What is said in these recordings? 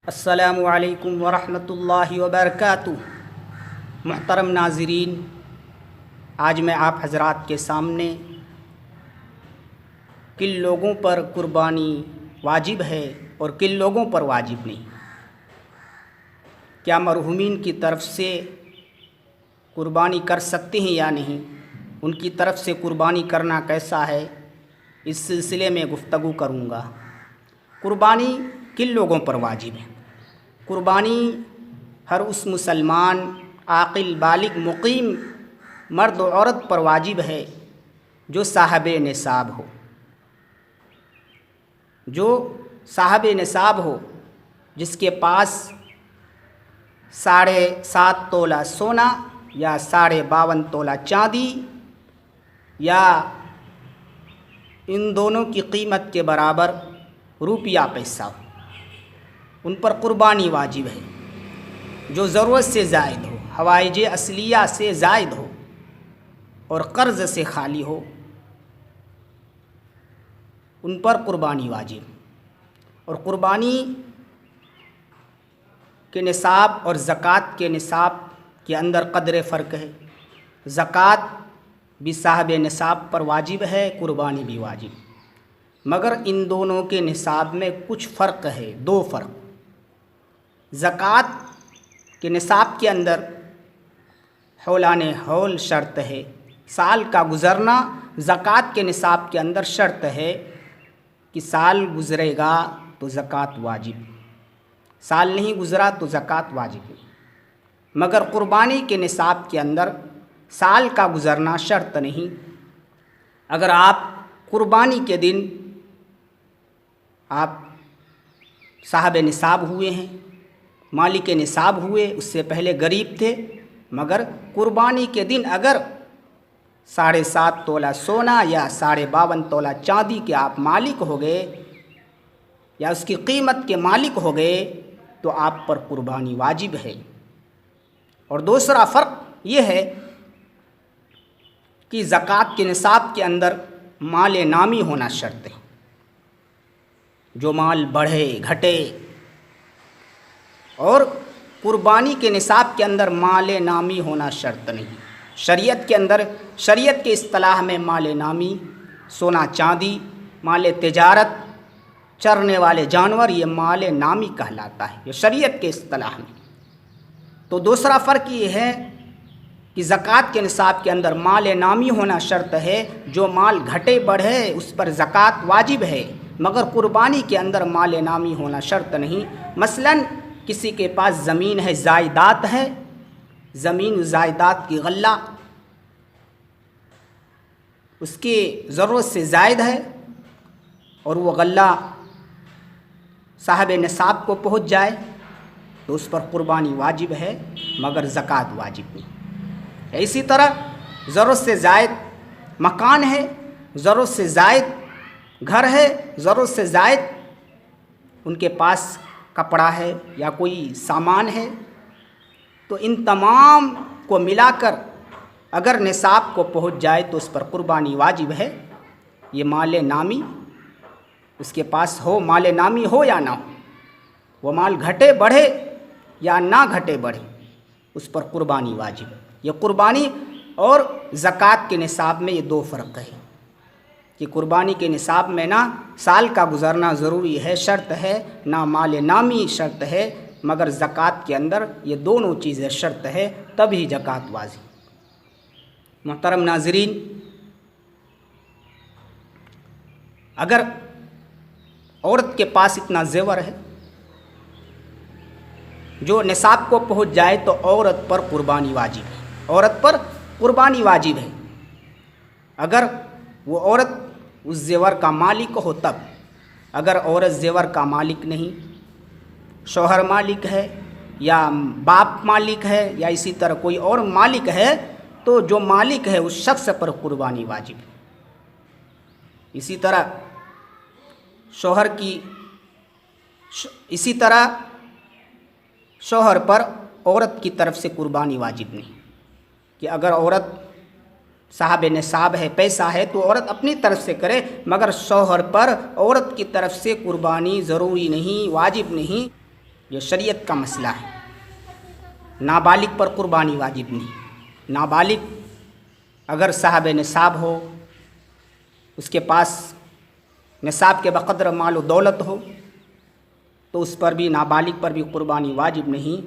السلام علیکم ورحمۃ اللہ وبرکاتہ۔ محترم ناظرین، آج میں آپ حضرات کے سامنے کن لوگوں پر قربانی واجب ہے اور کن لوگوں پر واجب نہیں، کیا مرحومین کی طرف سے قربانی کر سکتے ہیں یا نہیں، ان کی طرف سے قربانی کرنا کیسا ہے، اس سلسلے میں گفتگو کروں گا۔ قربانی کن لوگوں پر واجب ہے؟ قربانی ہر اس مسلمان عاقل بالغ مقیم مرد و عورت پر واجب ہے جو صاحب نصاب ہو، جو صاحب نصاب ہو، جس کے پاس 7.5 تولہ سونا یا 52.5 تولہ چاندی یا ان دونوں کی قیمت کے برابر روپیہ پیسہ ہو، ان پر قربانی واجب ہے۔ جو ضرورت سے زائد ہو، حوائج اصلیہ سے زائد ہو اور قرض سے خالی ہو، ان پر قربانی واجب۔ اور قربانی کے نصاب اور زکوٰۃ کے نصاب کے اندر قدر فرق ہے۔ زکوٰۃ بھی صاحب نصاب پر واجب ہے، قربانی بھی واجب، مگر ان دونوں کے نصاب میں کچھ فرق ہے، 2 فرق۔ زکوٰۃ کے نصاب کے اندر حولان حول شرط ہے، سال کا گزرنا زکوٰۃ کے نصاب کے اندر شرط ہے کہ سال گزرے گا تو زکوٰۃ واجب، سال نہیں گزرا تو زکوٰۃ واجب نہیں۔ مگر قربانی کے نصاب کے اندر سال کا گزرنا شرط نہیں۔ اگر آپ قربانی کے دن آپ صاحب نصاب ہوئے ہیں، مالک نصاب ہوئے، اس سے پہلے غریب تھے، مگر قربانی کے دن اگر 7.5 تولہ سونا یا 52.5 تولہ چاندی کے آپ مالک ہو گئے یا اس کی قیمت کے مالک ہو گئے تو آپ پر قربانی واجب ہے۔ اور دوسرا فرق یہ ہے کہ زکوٰۃ کے نصاب کے اندر مال نامی ہونا شرط ہے، جو مال بڑھے گھٹے، اور قربانی کے نصاب کے اندر مال نامی ہونا شرط نہیں۔ شریعت کے اندر، شریعت کے اصطلاح میں مال نامی سونا چاندی، مال تجارت، چرنے والے جانور، یہ مال نامی کہلاتا ہے، یہ شریعت کے اصطلاح میں۔ تو دوسرا فرق یہ ہے کہ زکوٰۃ کے نصاب کے اندر مال نامی ہونا شرط ہے، جو مال گھٹے بڑھے اس پر زکوٰۃ واجب ہے، مگر قربانی کے اندر مال نامی ہونا شرط نہیں۔ مثلاً کسی کے پاس زمین ہے، زائدات ہے، زمین و زائدات کی غلہ اس کی ضرورت سے زائد ہے اور وہ غلہ صاحب نصاب کو پہنچ جائے تو اس پر قربانی واجب ہے، مگر زکوٰۃ واجب نہیں۔ اسی طرح ضرورت سے زائد مکان ہے، ضرورت سے زائد گھر ہے، ضرورت سے زائد ان کے پاس کپڑا ہے یا کوئی سامان ہے، تو ان تمام کو ملا کر اگر نصاب کو پہنچ جائے تو اس پر قربانی واجب ہے۔ یہ مال نامی اس کے پاس ہو، مال نامی ہو یا نہ ہو، وہ مال گھٹے بڑھے یا نہ گھٹے بڑھے، اس پر قربانی واجب ہے۔ یہ قربانی اور زکوٰۃ کے نصاب میں یہ 2 فرق ہے کہ قربانی کے نصاب میں نہ سال کا گزرنا ضروری ہے، شرط ہے، نہ مال نامی شرط ہے، مگر زکوٰۃ کے اندر یہ دونوں چیزیں شرط ہے، تبھی زکوٰۃ واجب۔ محترم ناظرین، اگر عورت کے پاس اتنا زیور ہے جو نصاب کو پہنچ جائے تو عورت پر قربانی واجب ہے، عورت پر قربانی واجب ہے۔ اگر وہ عورت اس زیور کا مالک ہو تب، اگر عورت زیور کا مالک نہیں، شوہر مالک ہے یا باپ مالک ہے یا اسی طرح کوئی اور مالک ہے، تو جو مالک ہے اس شخص پر قربانی واجب ہے۔ اسی طرح شوہر پر عورت کی طرف سے قربانی واجب نہیں، کہ اگر عورت صاحب نصاب ہے، پیسہ ہے، تو عورت اپنی طرف سے کرے، مگر شوہر پر عورت کی طرف سے قربانی ضروری نہیں، واجب نہیں۔ یہ شریعت کا مسئلہ ہے، نابالغ پر قربانی واجب نہیں۔ نابالغ اگر صاحب نصاب ہو، اس کے پاس نصاب کے بقدر مال و دولت ہو، تو اس پر بھی، نابالغ پر بھی قربانی واجب نہیں۔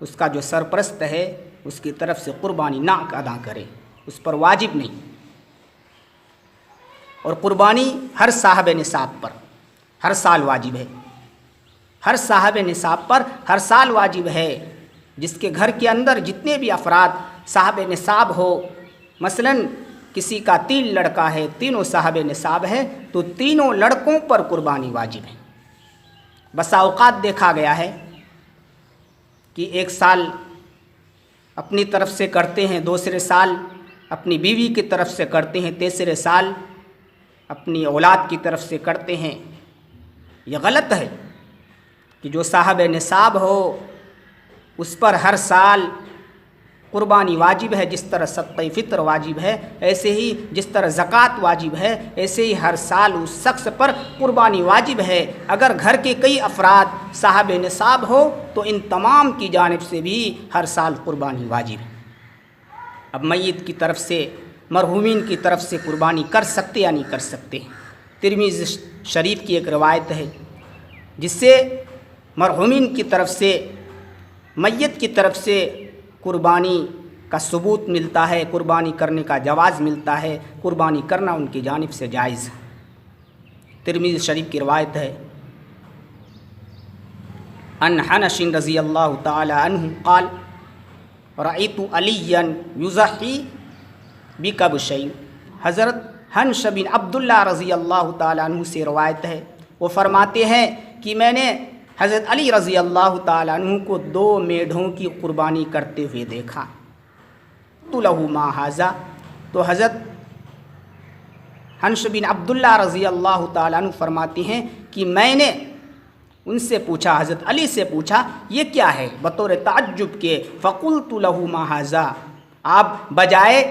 اس کا جو سرپرست ہے اس کی طرف سے قربانی نہ ادا کرے، اس پر واجب نہیں۔ اور قربانی ہر صاحب نصاب پر ہر سال واجب ہے، ہر صاحب نصاب پر ہر سال واجب ہے۔ جس کے گھر کے اندر جتنے بھی افراد صاحب نصاب ہو، مثلا کسی کا 3 لڑکا ہے، تینوں صاحب نصاب ہے، تو تینوں لڑکوں پر قربانی واجب ہے۔ بسا اوقات دیکھا گیا ہے کہ ایک سال اپنی طرف سے کرتے ہیں، دوسرے سال اپنی بیوی کی طرف سے کرتے ہیں، تیسرے سال اپنی اولاد کی طرف سے کرتے ہیں۔ یہ غلط ہے کہ جو صاحب نصاب ہو اس پر ہر سال قربانی واجب ہے۔ جس طرح صدقہ فطر واجب ہے، ایسے ہی جس طرح زکوٰۃ واجب ہے، ایسے ہی ہر سال اس شخص پر قربانی واجب ہے۔ اگر گھر کے کئی افراد صاحب نصاب ہو تو ان تمام کی جانب سے بھی ہر سال قربانی واجب ہے۔ اب میت کی طرف سے، مرحومین کی طرف سے قربانی کر سکتے یا نہیں کر سکتے؟ ترمذی شریف کی ایک روایت ہے جس سے مرحومین کی طرف سے، میت کی طرف سے قربانی کا ثبوت ملتا ہے، قربانی کرنے کا جواز ملتا ہے، قربانی کرنا ان کی جانب سے جائز ہے۔ ترمذی شریف کی روایت ہے، ان حنش رضی اللہ تعالی عنہ قال رأیت علیٰ یضحی بکبشین۔ حضرت حنش بن عبداللہ رضی اللہ تعالیٰ عنہ سے روایت ہے، وہ فرماتے ہیں کہ میں نے حضرت علی رضی اللہ تعالیٰ عنہ کو 2 میڑھوں کی قربانی کرتے ہوئے دیکھا۔ تو لہو ما ھذا، تو حضرت حنش بن عبداللہ رضی اللہ تعالیٰ عنہ فرماتے ہیں کہ میں نے ان سے پوچھا، حضرت علی سے پوچھا یہ کیا ہے، بطور تعجب کے، فقلت لہ ما ھذا، آپ بجائے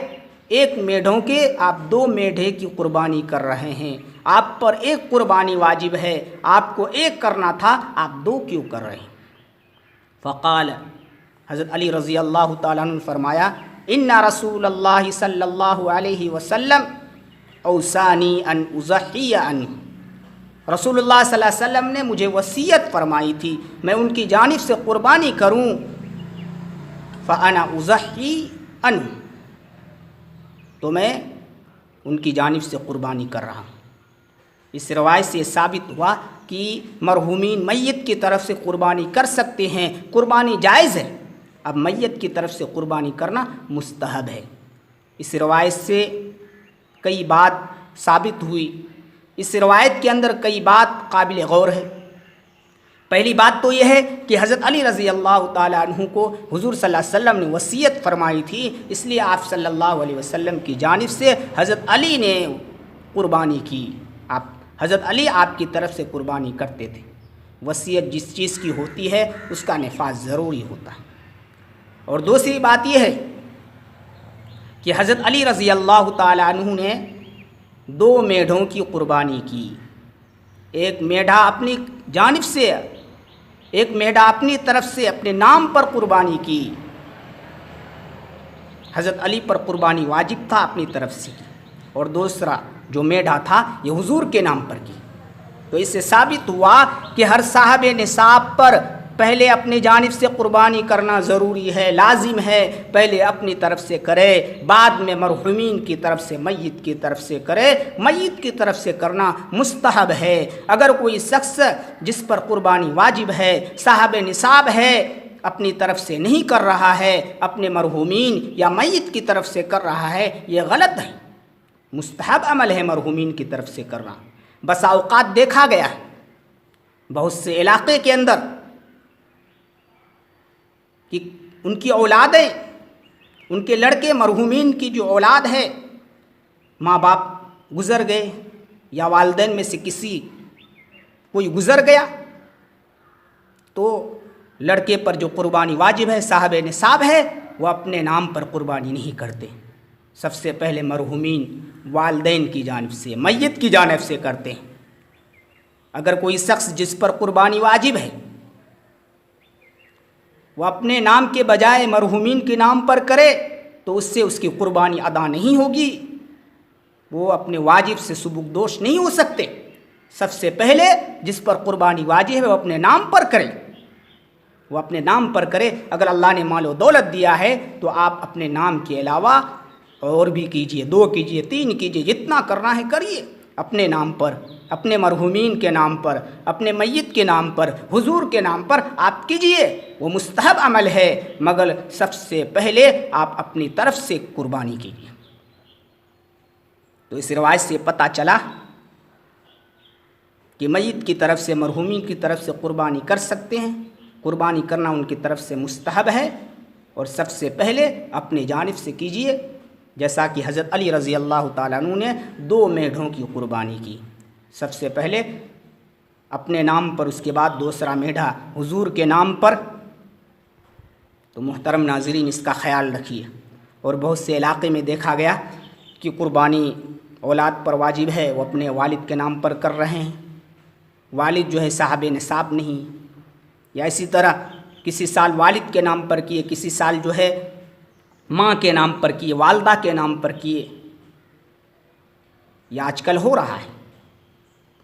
1 میڑھوں کے آپ 2 میڑھے کی قربانی کر رہے ہیں، آپ پر 1 قربانی واجب ہے، آپ کو 1 کرنا تھا، آپ 2 کیوں کر رہے ہیں؟ فقال، حضرت علی رضی اللہ تعالیٰ عنہ نے فرمایا، ان رسول اللہ صلی اللہ علیہ وسلم اوصانی ان اضحی عنہ، رسول اللہ صلی اللہ علیہ وسلم نے مجھے وصیت فرمائی تھی میں ان کی جانب سے قربانی کروں، فانا اضحی عنہ، تو میں ان کی جانب سے قربانی کر رہا ہوں۔ اس روایت سے ثابت ہوا کہ مرحومین میت کی طرف سے قربانی کر سکتے ہیں، قربانی جائز ہے۔ اب میت کی طرف سے قربانی کرنا مستحب ہے۔ اس روایت سے کئی بات ثابت ہوئی، اس روایت کے اندر کئی بات قابل غور ہے۔ پہلی بات تو یہ ہے کہ حضرت علی رضی اللہ تعالیٰ عنہ کو حضور صلی اللہ علیہ وسلم نے وصیت فرمائی تھی، اس لیے آپ صلی اللہ علیہ وسلم کی جانب سے حضرت علی نے قربانی کی۔ حضرت علی آپ کی طرف سے قربانی کرتے تھے۔ وصیت جس چیز کی ہوتی ہے اس کا نفاذ ضروری ہوتا ہے۔ اور دوسری بات یہ ہے کہ حضرت علی رضی اللہ تعالیٰ عنہ نے 2 میڑھوں کی قربانی کی، 1 میڑھا اپنی جانب سے، 1 میڑھا اپنی طرف سے اپنے نام پر قربانی کی۔ حضرت علی پر قربانی واجب تھا، اپنی طرف سے کی، اور دوسرا جو میڑھا تھا یہ حضور کے نام پر کی۔ تو اس سے ثابت ہوا کہ ہر صاحب نصاب پر پہلے اپنی جانب سے قربانی کرنا ضروری ہے، لازم ہے، پہلے اپنی طرف سے کرے، بعد میں مرحومین کی طرف سے، میت کی طرف سے کرے۔ میت کی طرف سے کرنا مستحب ہے۔ اگر کوئی شخص جس پر قربانی واجب ہے، صاحب نصاب ہے، اپنی طرف سے نہیں کر رہا ہے، اپنے مرحومین یا میت کی طرف سے کر رہا ہے، یہ غلط ہے۔ مستحب عمل ہے مرحومین کی طرف سے کرنا۔ بسا اوقات دیکھا گیا ہے بہت سے علاقے کے اندر کہ ان کی اولادیں، ان کے لڑکے، مرحومین کی جو اولاد ہے، ماں باپ گزر گئے یا والدین میں سے کسی کوئی گزر گیا، تو لڑکے پر جو قربانی واجب ہے، صاحب نصاب ہے، وہ اپنے نام پر قربانی نہیں کرتے، سب سے پہلے مرحومین والدین کی جانب سے، میت کی جانب سے کرتے ہیں۔ اگر کوئی شخص جس پر قربانی واجب ہے وہ اپنے نام کے بجائے مرحومین کے نام پر کرے تو اس سے اس کی قربانی ادا نہیں ہوگی، وہ اپنے واجب سے سبکدوش نہیں ہو سکتے۔ سب سے پہلے جس پر قربانی واجب ہے وہ اپنے نام پر کرے، وہ اپنے نام پر کرے۔ اگر اللہ نے مال و دولت دیا ہے تو آپ اپنے نام کے علاوہ اور بھی کیجئے، 2 کیجئے، 3 کیجئے، جتنا کرنا ہے کریے، اپنے نام پر، اپنے مرحومین کے نام پر، اپنے میت کے نام پر، حضور کے نام پر آپ کیجئے، وہ مستحب عمل ہے، مگر سب سے پہلے آپ اپنی طرف سے قربانی کیجئے۔ تو اس روایت سے پتہ چلا کہ میت کی طرف سے، مرحومین کی طرف سے قربانی کر سکتے ہیں، قربانی کرنا ان کی طرف سے مستحب ہے، اور سب سے پہلے اپنی جانب سے کیجئے، جیسا کہ حضرت علی رضی اللہ تعالیٰ عنہ نے 2 میڑھوں کی قربانی کی، سب سے پہلے اپنے نام پر، اس کے بعد دوسرا میڑھا حضور کے نام پر۔ تو محترم ناظرین اس کا خیال رکھیے۔ اور بہت سے علاقے میں دیکھا گیا کہ قربانی اولاد پر واجب ہے، وہ اپنے والد کے نام پر کر رہے ہیں، والد جو ہے صاحب نصاب نہیں، یا اسی طرح کسی سال والد کے نام پر کیے، کسی سال جو ہے ماں کے نام پر کیے، والدہ کے نام پر کیے، یہ آج کل ہو رہا ہے۔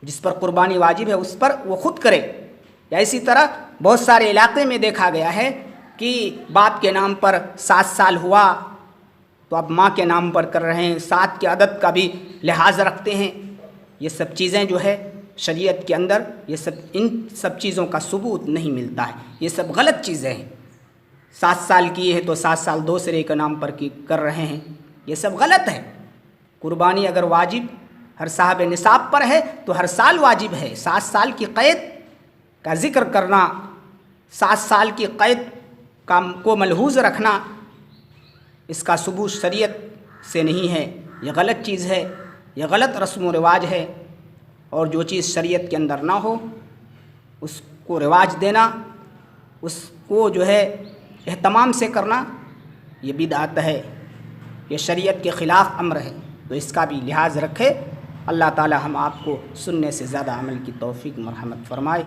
جس پر قربانی واجب ہے اس پر وہ خود کرے۔ یا اسی طرح بہت سارے علاقے میں دیکھا گیا ہے کہ باپ کے نام پر 7 سال ہوا تو اب ماں کے نام پر کر رہے ہیں، 7 کے عدد کا بھی لحاظ رکھتے ہیں۔ یہ سب چیزیں جو ہے شریعت کے اندر ان سب چیزوں کا ثبوت نہیں ملتا ہے، یہ سب غلط چیزیں ہیں۔ 7 سال کیے ہیں تو 7 سال دوسرے کے نام پر کر رہے ہیں، یہ سب غلط ہے۔ قربانی اگر واجب ہر صاحب نصاب پر ہے تو ہر سال واجب ہے۔ 7 سال کی قید کا ذکر کرنا، 7 سال کی قید کو ملحوظ رکھنا، اس کا ثبوت شریعت سے نہیں ہے، یہ غلط چیز ہے، یہ غلط رسم و رواج ہے۔ اور جو چیز شریعت کے اندر نہ ہو اس کو رواج دینا، اس کو جو ہے اہتمام سے کرنا، یہ بدعت ہے، یہ شریعت کے خلاف امر ہے۔ تو اس کا بھی لحاظ رکھے۔ اللہ تعالی ہم آپ کو سننے سے زیادہ عمل کی توفیق مرحمت فرمائے۔